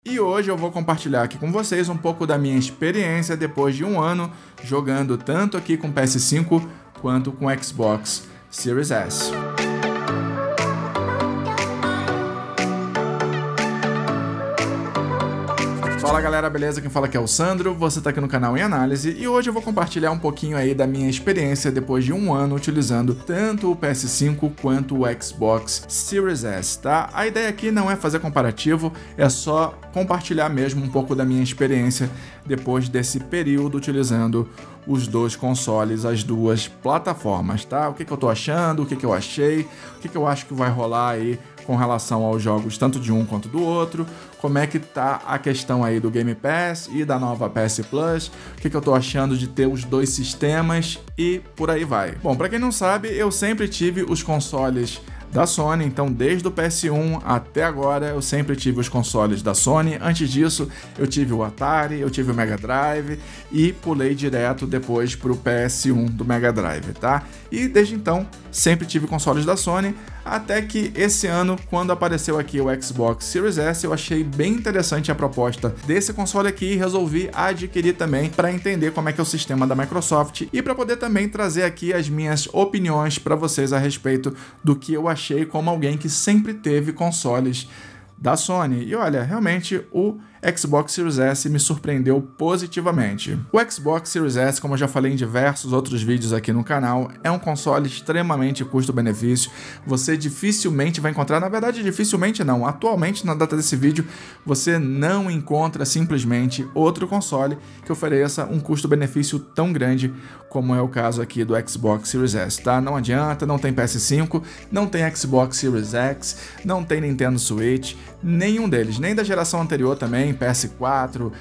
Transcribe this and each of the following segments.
E hoje eu vou compartilhar aqui com vocês um pouco da minha experiência depois de um ano jogando tanto aqui com PS5 quanto com Xbox Series S. Fala galera, beleza? Quem fala aqui é o Sandro, você tá aqui no canal Em Análise e hoje eu vou compartilhar um pouquinho aí da minha experiência depois de um ano utilizando tanto o PS5 quanto o Xbox Series S, tá? A ideia aqui não é fazer comparativo, é só compartilhar mesmo um pouco da minha experiência depois desse período utilizando os dois consoles, as duas plataformas, tá? O que eu tô achando, o que eu achei, o que eu acho que vai rolar aí com relação aos jogos tanto de um quanto do outro, como é que tá a questão aí do Game Pass e da nova PS Plus, o que eu tô achando de ter os dois sistemas e por aí vai. Bom, pra quem não sabe, eu sempre tive os consoles da Sony, então desde o PS1 até agora eu sempre tive os consoles da Sony. Antes disso eu tive o Atari, eu tive o Mega Drive e pulei direto depois pro PS1 do Mega Drive, tá? E desde então sempre tive consoles da Sony, até que esse ano, quando apareceu aqui o Xbox Series S, eu achei bem interessante a proposta desse console aqui e resolvi adquirir também para entender como é que é o sistema da Microsoft e para poder também trazer aqui as minhas opiniões para vocês a respeito do que eu achei como alguém que sempre teve consoles da Sony. E olha, realmente o Xbox Series S me surpreendeu positivamente. O Xbox Series S, como eu já falei em diversos outros vídeos aqui no canal, é um console extremamente custo-benefício. Você dificilmente vai encontrar, na verdade dificilmente não, atualmente na data desse vídeo, você não encontra simplesmente outro console que ofereça um custo-benefício tão grande como é o caso aqui do Xbox Series S, tá? Não adianta, não tem PS5, não tem Xbox Series X, não tem Nintendo Switch, nenhum deles, nem da geração anterior também, PS4,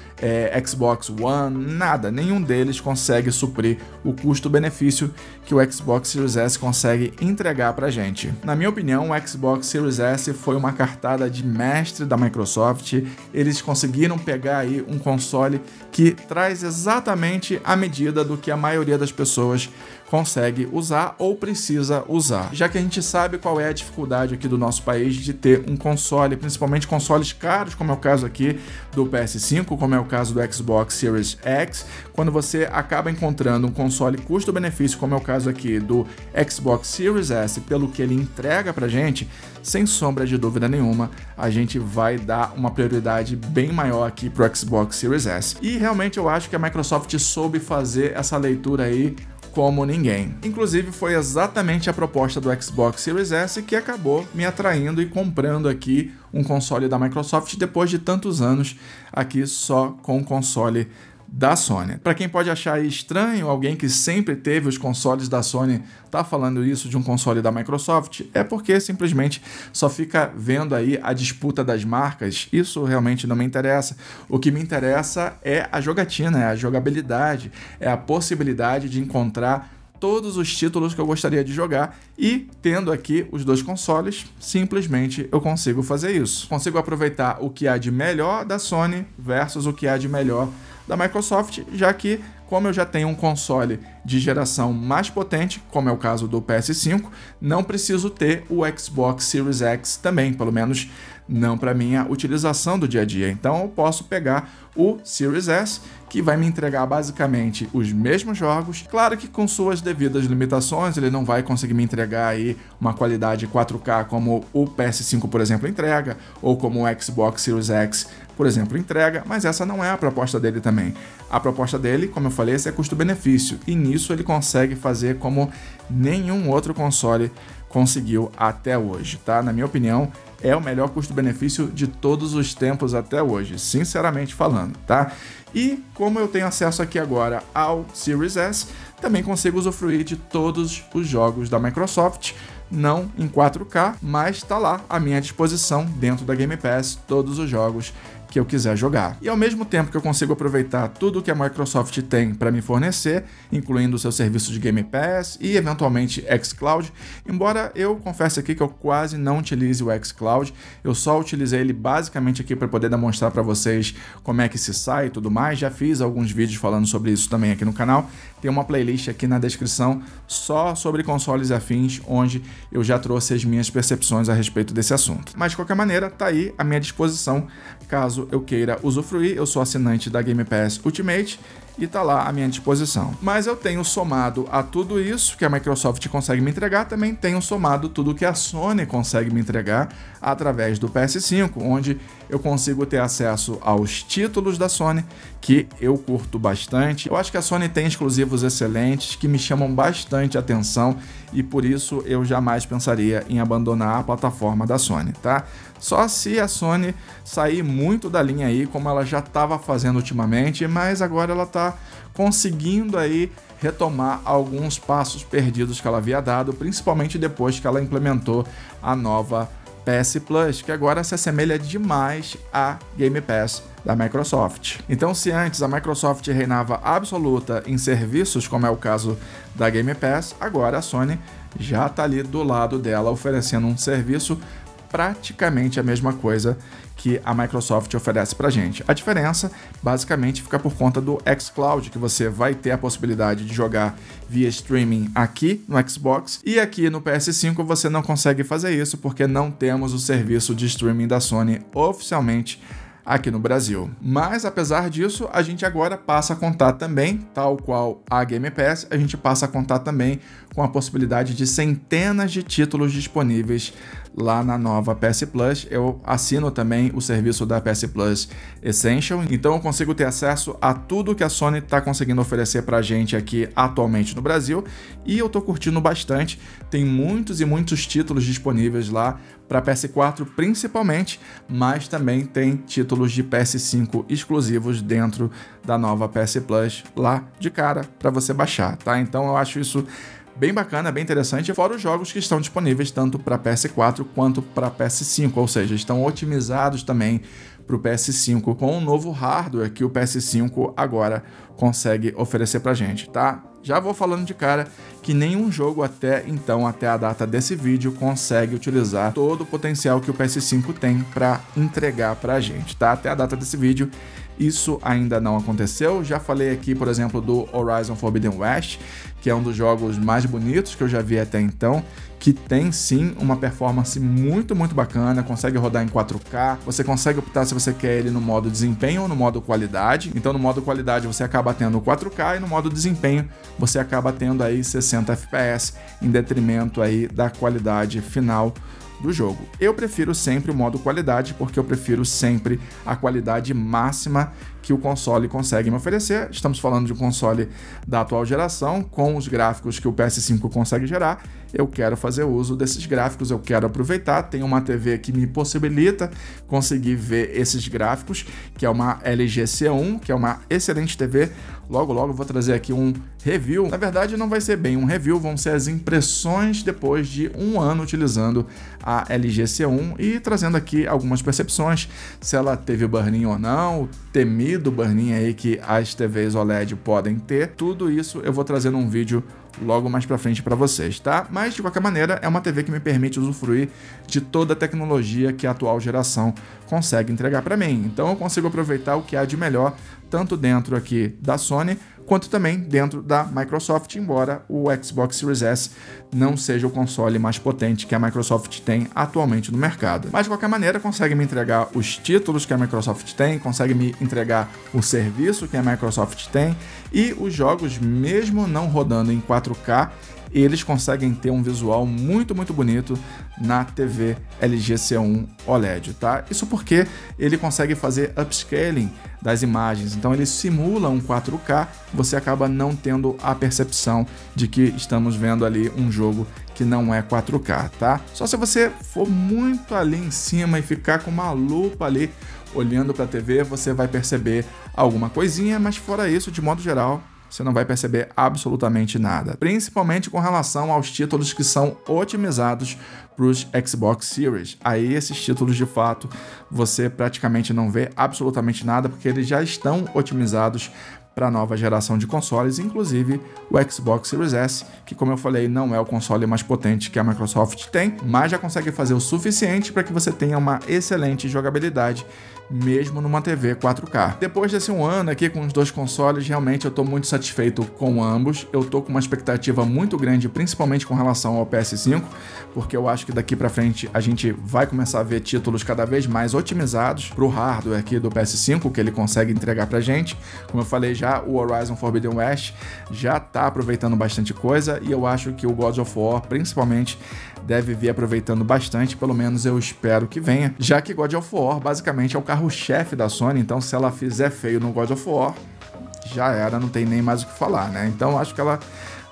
Xbox One, nada, nenhum deles consegue suprir o custo-benefício que o Xbox Series S consegue entregar pra gente. Na minha opinião, o Xbox Series S foi uma cartada de mestre da Microsoft. Eles conseguiram pegar aí um console que traz exatamente a medida do que a maioria das pessoas consegue usar ou precisa usar. Já que a gente sabe qual é a dificuldade aqui do nosso país de ter um console, principalmente consoles caros, como é o caso aqui do PS5, como é o caso do Xbox Series X, quando você acaba encontrando um console custo-benefício, como é o caso aqui do Xbox Series S, pelo que ele entrega pra gente, sem sombra de dúvida nenhuma, a gente vai dar uma prioridade bem maior aqui pro Xbox Series S. E realmente eu acho que a Microsoft soube fazer essa leitura aí como ninguém. Inclusive foi exatamente a proposta do Xbox Series S que acabou me atraindo e comprando aqui um console da Microsoft depois de tantos anos aqui só com o console da Sony. Para quem pode achar estranho alguém que sempre teve os consoles da Sony tá falando isso de um console da Microsoft, é porque simplesmente só fica vendo aí a disputa das marcas. Isso realmente não me interessa. O que me interessa é a jogatina, é a jogabilidade, é a possibilidade de encontrar todos os títulos que eu gostaria de jogar e, tendo aqui os dois consoles, simplesmente eu consigo fazer isso. Consigo aproveitar o que há de melhor da Sony versus o que há de melhor da Microsoft, já que, como eu já tenho um console de geração mais potente, como é o caso do PS5, não preciso ter o Xbox Series X também, pelo menos não para minha utilização do dia a dia. Então eu posso pegar o Series S, que vai me entregar basicamente os mesmos jogos, claro que com suas devidas limitações. Ele não vai conseguir me entregar aí uma qualidade 4K como o PS5, por exemplo, entrega, ou como o Xbox Series X, por exemplo, entrega, mas essa não é a proposta dele também. A proposta dele, como eu falei, é custo-benefício, e nisso ele consegue fazer como nenhum outro console conseguiu até hoje, tá? Na minha opinião, é o melhor custo-benefício de todos os tempos até hoje, sinceramente falando, tá? E como eu tenho acesso aqui agora ao Series S, também consigo usufruir de todos os jogos da Microsoft, não em 4K, mas está lá à minha disposição dentro da Game Pass, todos os jogos que eu quiser jogar. E ao mesmo tempo que eu consigo aproveitar tudo que a Microsoft tem para me fornecer, incluindo o seu serviço de Game Pass e eventualmente xCloud, embora eu confesse aqui que eu quase não utilize o xCloud, eu só utilizei ele basicamente aqui para poder demonstrar para vocês como é que se sai e tudo mais. Já fiz alguns vídeos falando sobre isso também aqui no canal, tem uma playlist aqui na descrição só sobre consoles e afins, onde eu já trouxe as minhas percepções a respeito desse assunto. Mas de qualquer maneira, tá aí à minha disposição, caso caso eu queira usufruir. Eu sou assinante da Game Pass Ultimate e tá lá à minha disposição. Mas eu tenho somado a tudo isso que a Microsoft consegue me entregar, também tenho somado tudo que a Sony consegue me entregar através do PS5, onde eu consigo ter acesso aos títulos da Sony, que eu curto bastante. Eu acho que a Sony tem exclusivos excelentes, que me chamam bastante atenção, e por isso eu jamais pensaria em abandonar a plataforma da Sony, tá? Só se a Sony sair muito da linha aí, como ela já estava fazendo ultimamente, mas agora ela está conseguindo aí retomar alguns passos perdidos que ela havia dado, principalmente depois que ela implementou a nova PS Plus, que agora se assemelha demais à Game Pass da Microsoft. Então, se antes a Microsoft reinava absoluta em serviços, como é o caso da Game Pass, agora a Sony já está ali do lado dela, oferecendo um serviço praticamente a mesma coisa que a Microsoft oferece pra gente. A diferença basicamente fica por conta do xCloud, que você vai ter a possibilidade de jogar via streaming aqui no Xbox, e aqui no PS5 você não consegue fazer isso porque não temos o serviço de streaming da Sony oficialmente aqui no Brasil. Mas apesar disso, a gente agora passa a contar também, tal qual a Game Pass, a gente passa a contar também com a possibilidade de centenas de títulos disponíveis lá na nova PS Plus. Eu assino também o serviço da PS Plus Essential, então eu consigo ter acesso a tudo que a Sony está conseguindo oferecer pra gente aqui atualmente no Brasil, e eu tô curtindo bastante. Tem muitos e muitos títulos disponíveis lá para PS4 principalmente, mas também tem títulos de PS5 exclusivos dentro da nova PS Plus lá de cara para você baixar, tá? Então eu acho isso bem bacana, bem interessante, fora os jogos que estão disponíveis tanto para PS4 quanto para PS5, ou seja, estão otimizados também para o PS5 com um novo hardware que o PS5 agora consegue oferecer para gente, tá? Já vou falando de cara que nenhum jogo até a data desse vídeo, consegue utilizar todo o potencial que o PS5 tem para entregar pra gente, tá? Até a data desse vídeo, isso ainda não aconteceu. Já falei aqui, por exemplo, do Horizon Forbidden West, que é um dos jogos mais bonitos que eu já vi até então, que tem sim uma performance muito bacana, consegue rodar em 4K, você consegue optar se você quer ele no modo desempenho ou no modo qualidade. Então no modo qualidade você acaba tendo 4K e no modo desempenho você acaba tendo aí 60 FPS, em detrimento aí da qualidade final do jogo. Eu prefiro sempre o modo qualidade, porque eu prefiro sempre a qualidade máxima que o console consegue me oferecer. Estamos falando de um console da atual geração, com os gráficos que o PS5 consegue gerar. Eu quero fazer uso desses gráficos, eu quero aproveitar. Tem uma TV que me possibilita conseguir ver esses gráficos, que é uma LG C1, que é uma excelente TV. Logo eu vou trazer aqui um review. Na verdade não vai ser bem um review, vão ser as impressões depois de um ano utilizando a LG C1 e trazendo aqui algumas percepções, se ela teve burn-in ou não, o temido burn-in aí que as TVs OLED podem ter. Tudo isso eu vou trazer num vídeo logo mais pra frente para vocês, tá? Mas de qualquer maneira é uma TV que me permite usufruir de toda a tecnologia que a atual geração consegue entregar para mim. Então eu consigo aproveitar o que há de melhor tanto dentro aqui da Sony quanto também dentro da Microsoft, embora o Xbox Series S não seja o console mais potente que a Microsoft tem atualmente no mercado. Mas de qualquer maneira consegue me entregar os títulos que a Microsoft tem, consegue me entregar o serviço que a Microsoft tem, e os jogos, mesmo não rodando em 4K, eles conseguem ter um visual muito bonito na TV LG C1 OLED, tá? Isso porque ele consegue fazer upscaling das imagens, então ele simula um 4K, você acaba não tendo a percepção de que estamos vendo ali um jogo que não é 4K, tá? Só se você for muito ali em cima e ficar com uma lupa ali olhando para a TV, você vai perceber alguma coisinha, mas fora isso, de modo geral, você não vai perceber absolutamente nada, principalmente com relação aos títulos que são otimizados para os Xbox Series. Aí esses títulos de fato você praticamente não vê absolutamente nada, porque eles já estão otimizados para a nova geração de consoles, inclusive o Xbox Series S, que, como eu falei, não é o console mais potente que a Microsoft tem, mas já consegue fazer o suficiente para que você tenha uma excelente jogabilidade mesmo numa TV 4K. Depois desse um ano aqui com os dois consoles, realmente eu tô muito satisfeito com ambos. Eu tô com uma expectativa muito grande, principalmente com relação ao PS5, porque eu acho que daqui pra frente a gente vai começar a ver títulos cada vez mais otimizados pro hardware aqui do PS5, que ele consegue entregar pra gente. Como eu falei já, o Horizon Forbidden West já tá aproveitando bastante coisa, e eu acho que o God of War, principalmente, deve vir aproveitando bastante, pelo menos eu espero que venha, já que God of War basicamente é o carro-chefe da Sony, então se ela fizer feio no God of War, já era, não tem nem mais o que falar, né? Então acho que ela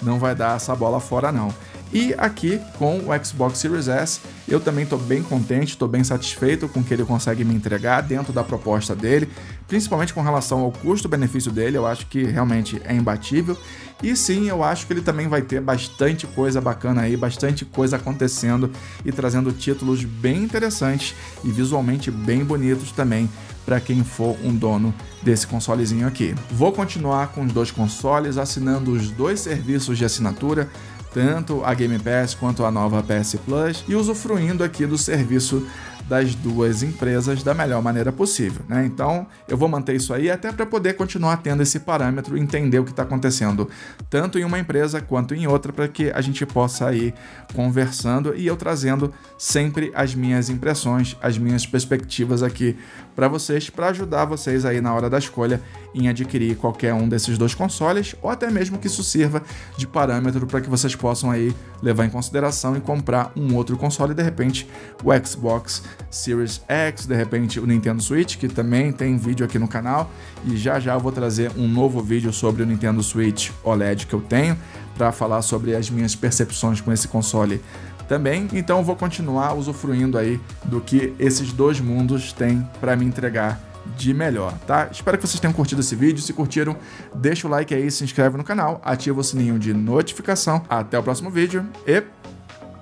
não vai dar essa bola fora não. E aqui com o Xbox Series S, eu também estou bem contente, estou bem satisfeito com o que ele consegue me entregar dentro da proposta dele, principalmente com relação ao custo-benefício dele, eu acho que realmente é imbatível. E sim, eu acho que ele também vai ter bastante coisa bacana aí, bastante coisa acontecendo e trazendo títulos bem interessantes e visualmente bem bonitos também para quem for um dono desse consolezinho aqui. Vou continuar com os dois consoles, assinando os dois serviços de assinatura, tanto a Game Pass quanto a nova PS Plus, e usufruindo aqui do serviço das duas empresas da melhor maneira possível, né? Então eu vou manter isso aí até para poder continuar tendo esse parâmetro e entender o que está acontecendo tanto em uma empresa quanto em outra, para que a gente possa ir conversando e eu trazendo sempre as minhas impressões, as minhas perspectivas aqui para vocês, para ajudar vocês aí na hora da escolha em adquirir qualquer um desses dois consoles, ou até mesmo que isso sirva de parâmetro para que vocês possam aí levar em consideração e comprar um outro console, de repente o Xbox Series X, de repente o Nintendo Switch, que também tem vídeo aqui no canal, e já eu vou trazer um novo vídeo sobre o Nintendo Switch OLED que eu tenho, para falar sobre as minhas percepções com esse console também. Então eu vou continuar usufruindo aí do que esses dois mundos têm para me entregar de melhor, tá? Espero que vocês tenham curtido esse vídeo. Se curtiram, deixa o like aí, se inscreve no canal, ativa o sininho de notificação. Até o próximo vídeo e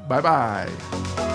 bye bye!